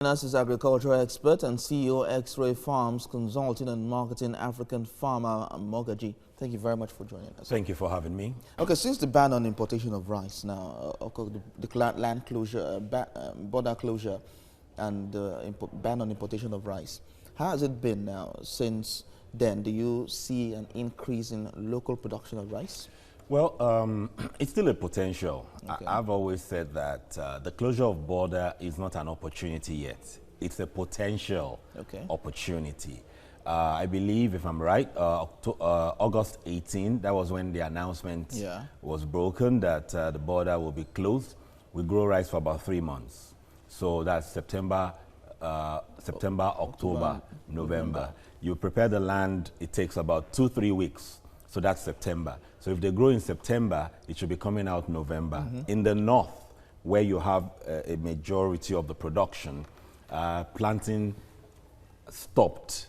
Us is agricultural expert and CEO X-Ray Farms Consulting and Marketing African Farmer Mogaji. Thank you very much for joining us. Thank you for having me. Okay, since the ban on importation of rice now, the land closure, border closure, and ban on importation of rice, how has it been now since then? Do you see an increase in local production of rice? Well, it's still a potential. Okay. I've always said that the closure of border is not an opportunity yet. It's a potential opportunity. I believe, if I'm right, August 18, that was when the announcement was broken that the border will be closed. We grow rice for about 3 months. So that's September, October, November. You prepare the land, it takes about 2-3 weeks. So that's September. So if they grow in September, it should be coming out November. In the north, where you have a majority of the production, planting stopped,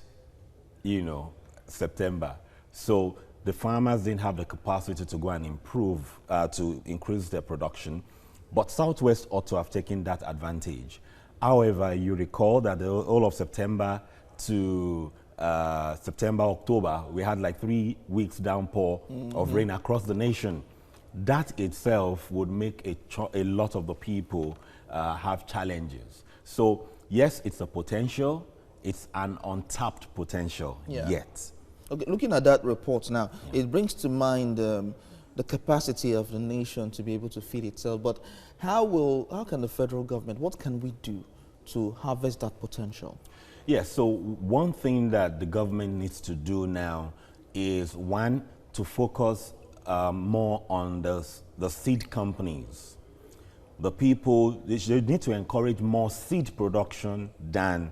September. So the farmers didn't have the capacity to go and improve, to increase their production. But Southwest ought to have taken that advantage. However, you recall that the whole of September to September, October, we had like 3 weeks downpour of rain across the nation. That itself would make a lot of the people have challenges. So yes, it's a potential. It's an untapped potential yet. Okay, looking at that report now, it brings to mind the capacity of the nation to be able to feed itself. But how can the federal government, what can we do to harvest that potential? Yes, so one thing that the government needs to do now is, one, to focus more on the seed companies. The people, they need to encourage more seed production than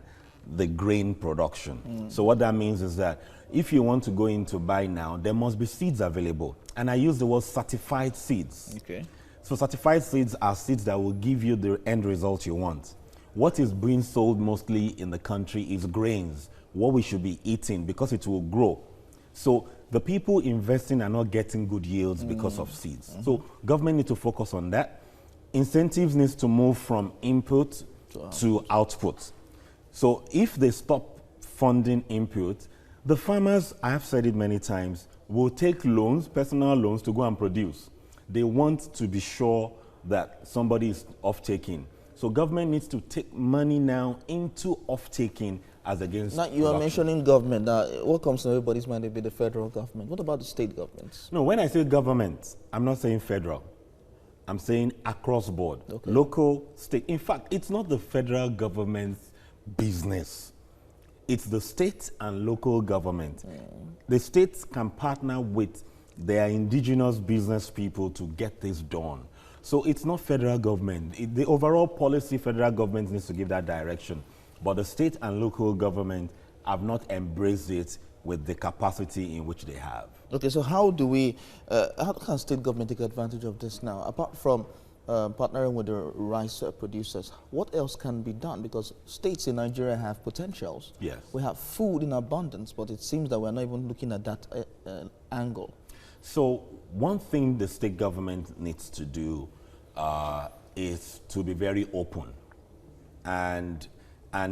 the grain production. So what that means is that if you want to go in to buy now, there must be seeds available. And I use the word certified seeds. Okay. So certified seeds are seeds that will give you the end result you want. What is being sold mostly in the country is grains, what we should be eating, because it will grow. So the people investing are not getting good yields because of seeds. So government need to focus on that. Incentives needs to move from input to output. So if they stop funding input, the farmers, I have said it many times, will take loans, personal loans, to go and produce. They want to be sure that somebody is off-taking. So government needs to take money now into off-taking as against now, you are mentioning government. What comes to everybody's mind will be the federal government. What about the state governments? No, when I say government, I'm not saying federal. I'm saying across board. Okay. Local, state. In fact, it's not the federal government's business. It's the state and local government. The states can partner with their indigenous business people to get this done. So it's not federal government. The overall policy, federal government needs to give that direction. But the state and local government have not embraced it with the capacity in which they have. Okay, so how can state government take advantage of this now? Apart from partnering with the rice producers, what else can be done? Because states in Nigeria have potentials. Yes. We have food in abundance, but it seems that we're not even looking at that angle. So one thing the state government needs to do is to be very open. And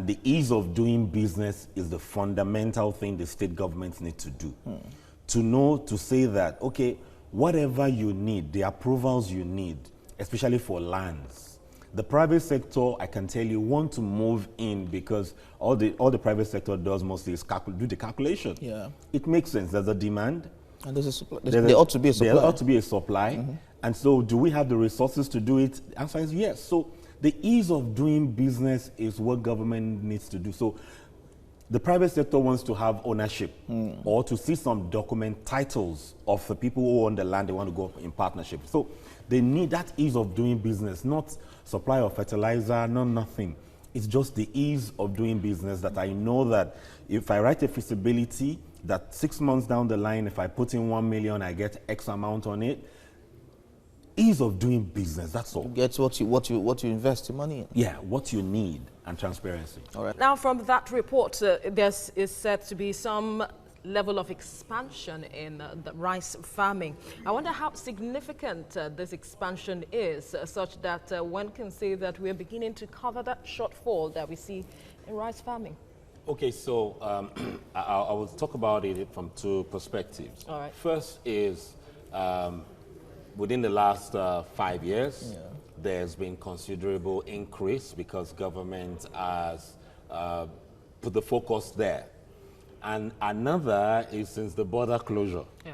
the ease of doing business is the fundamental thing the state governments need to do. To know, to say that, okay, whatever you need, the approvals you need, especially for lands, the private sector, I can tell you, want to move in because all the private sector does mostly is do the calculation. Yeah. It makes sense. There's a demand. And there's a supply. There ought to be a supply. There ought to be a supply. And so do we have the resources to do it? The answer is yes. So the ease of doing business is what government needs to do. So the private sector wants to have ownership or to see some document titles of the people who own the land they want to go in partnership. So they need that ease of doing business, not supply of fertilizer, nothing. It's just the ease of doing business that I know that if I write a feasibility, that 6 months down the line, if I put in 1 million, I get X amount on it. Ease of doing business, that's all. Get what you invest your money in. Yeah, what you need, and transparency. All right. Now, from that report, there is said to be some level of expansion in the rice farming. I wonder how significant this expansion is, such that one can say that we're beginning to cover that shortfall that we see in rice farming. Okay, so I will talk about it from two perspectives. All right. First is within the last 5 years, there's been considerable increase because government has put the focus there. And another is since the border closure. Yeah.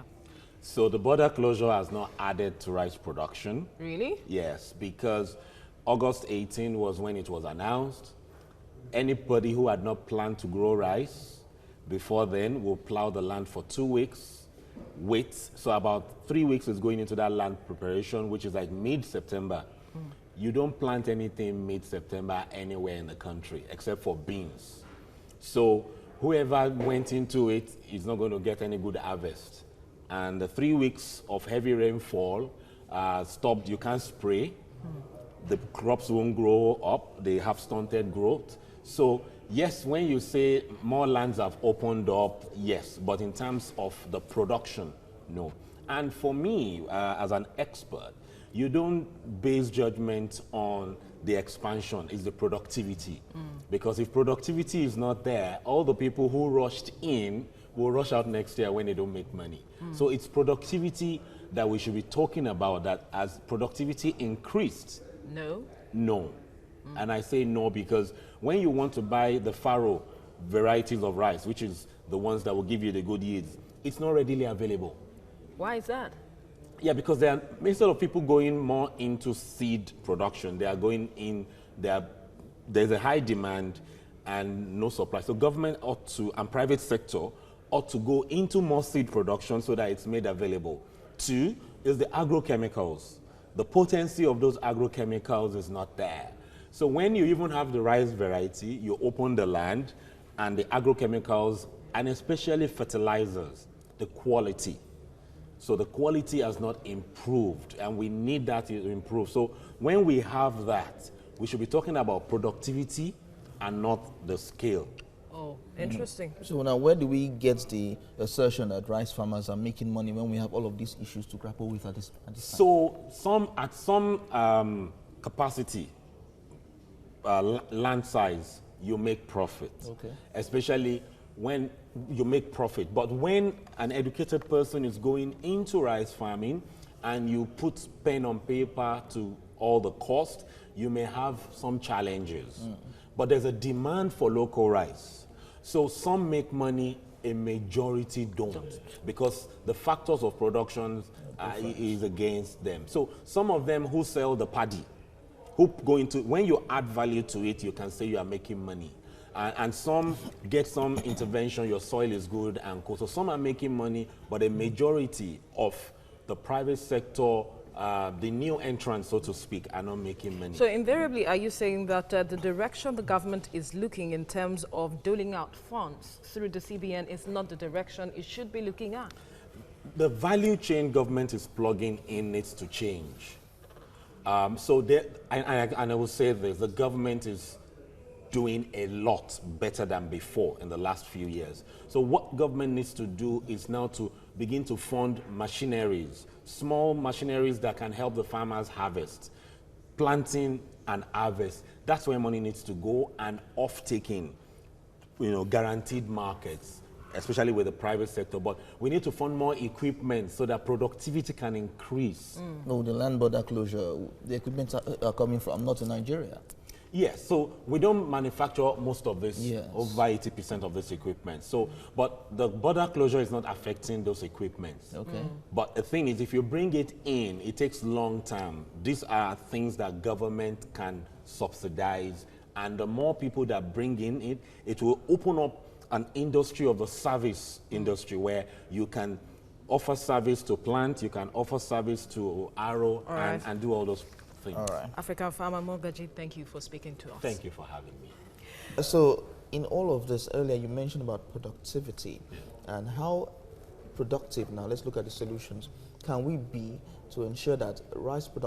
So the border closure has not added to rice production. Really? Yes, because August 18 was when it was announced. Anybody who had not planned to grow rice before then will plow the land for 2 weeks, wait. So about 3 weeks is going into that land preparation, which is like mid-September. You don't plant anything mid-September anywhere in the country except for beans. So whoever went into it is not going to get any good harvest. And the 3 weeks of heavy rainfall stopped. You can't spray. The crops won't grow up. They have stunted growth. So yes, when you say more lands have opened up, yes. But in terms of the production, no. And for me, as an expert, you don't base judgment on the expansion, it's the productivity. Because if productivity is not there, all the people who rushed in will rush out next year when they don't make money. So it's productivity that we should be talking about, that as productivity increased. No. No. And I say no because when you want to buy the farrow varieties of rice, which is the ones that will give you the good yields, it's not readily available. Why is that? Yeah, because instead of people going more into seed production, they are going in, there's a high demand and no supply. So government ought to, and private sector ought to go into more seed production so that it's made available. Two is the agrochemicals. The potency of those agrochemicals is not there. So when you even have the rice variety, you open the land and the agrochemicals, and especially fertilizers, the quality. So the quality has not improved, and we need that to improve. So when we have that, we should be talking about productivity and not the scale. Oh, interesting. So now where do we get the assertion that rice farmers are making money when we have all of these issues to grapple with at this time? So at some capacity, land size, you make profit. Okay. Especially when you make profit. But when an educated person is going into rice farming and you put pen on paper to all the cost, you may have some challenges. But there's a demand for local rice. So some make money, a majority don't. Because the factors of production is against them. So some of them who sell the paddy, who go into, when you add value to it, you can say you are making money. And some get some intervention, your soil is good and cool. So some are making money, but a majority of the private sector, the new entrants, so to speak, are not making money. So invariably, are you saying that the direction the government is looking in terms of doling out funds through the CBN is not the direction it should be looking at? The value chain government is plugging in needs to change. And I will say this, the government is doing a lot better than before in the last few years. So what government needs to do is now to begin to fund machineries, small machineries that can help the farmers harvest, planting and harvest. That's where money needs to go, and off-taking, guaranteed markets, especially with the private sector. But we need to fund more equipment so that productivity can increase. No, the land border closure, the equipment are coming from not in Nigeria. Yes, so we don't manufacture most of this, yes, over 80% of this equipment. So, but the border closure is not affecting those equipments. Okay. But the thing is, if you bring it in, it takes long time. These are things that government can subsidize, and the more people that bring in it, it will open up an industry of the service industry where you can offer service to plant, you can offer service to arrow, and do all those things. All right. African Farmer Mogaji, thank you for speaking to us. Thank you for having me. So in all of this, earlier you mentioned about productivity and how productive, now let's look at the solutions, can we be to ensure that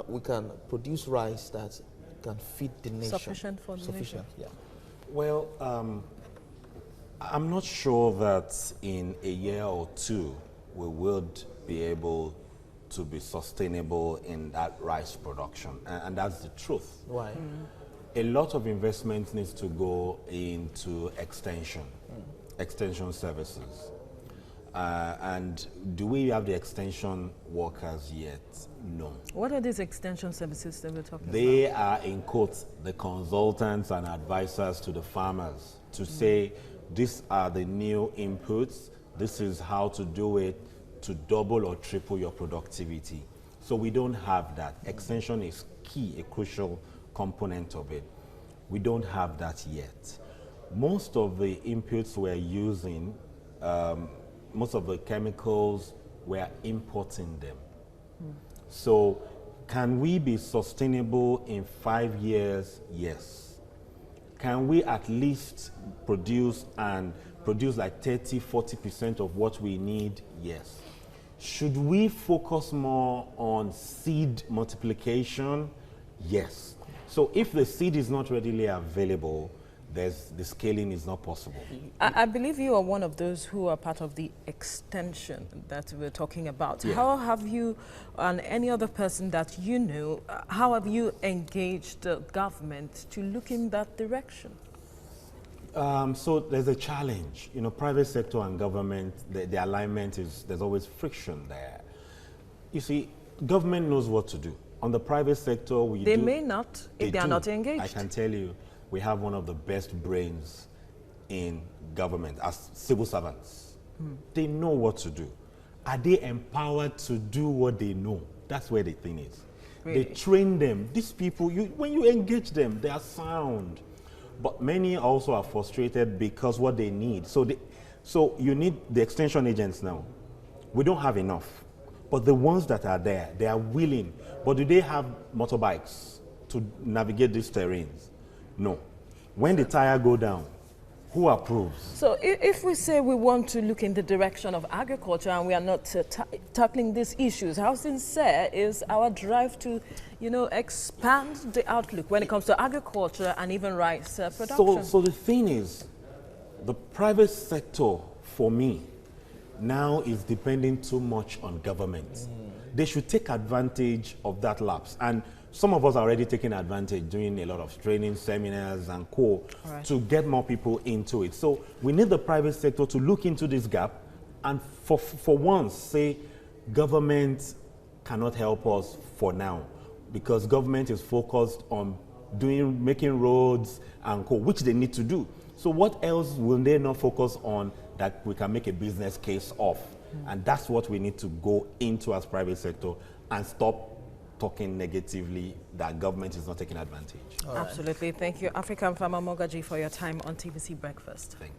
we can produce rice that can feed the nation? Sufficient for the nation. Yeah. Well, I'm not sure that in a year or two we would be able to be sustainable in that rice production, and that's the truth. Why? A lot of investment needs to go into extension services. And do we have the extension workers yet? No. What are these extension services that we're talking They are, in quotes, the consultants and advisors to the farmers to say, these are the new inputs, this is how to do it to double or triple your productivity. So we don't have that. Extension is key, a crucial component of it. We don't have that yet. Most of the inputs we're using, most of the chemicals, we're importing them. So can we be sustainable in 5 years? Yes. Can we at least produce like 30–40% of what we need? Yes. Should we focus more on seed multiplication? Yes. So if the seed is not readily available, the scaling is not possible. I believe you are one of those who are part of the extension that we're talking about. Yeah. How have you, and any other person that you know, how have you engaged the government to look in that direction? So there's a challenge. You know, private sector and government, the alignment is, there's always friction there. You see, government knows what to do. On the private sector, They may not, if they are do. not engaged. I can tell you, we have one of the best brains in government as civil servants. They know what to do. Are they empowered to do what they know? That's where the thing is. Really? They train them. These people, when you engage them, they are sound. But many also are frustrated because what they need. So you need the extension agents now. We don't have enough. But the ones that are there, they are willing. But do they have motorbikes to navigate these terrains? No. When the tire go down, who approves? So if we say we want to look in the direction of agriculture and we are not tackling these issues, how sincere is our drive to, expand the outlook when it comes to agriculture and even rice production? So the thing is, the private sector, for me, now is depending too much on government. They should take advantage of that lapse. And some of us are already taking advantage, doing a lot of training, seminars, and to get more people into it. So we need the private sector to look into this gap and for once say government cannot help us for now because government is focused on making roads and which they need to do. So what else will they not focus on that we can make a business case of? And that's what we need to go into as private sector and stop talking negatively that government is not taking advantage. Absolutely. Thank you, African Farmer Mogaji, for your time on TVC Breakfast. Thank you.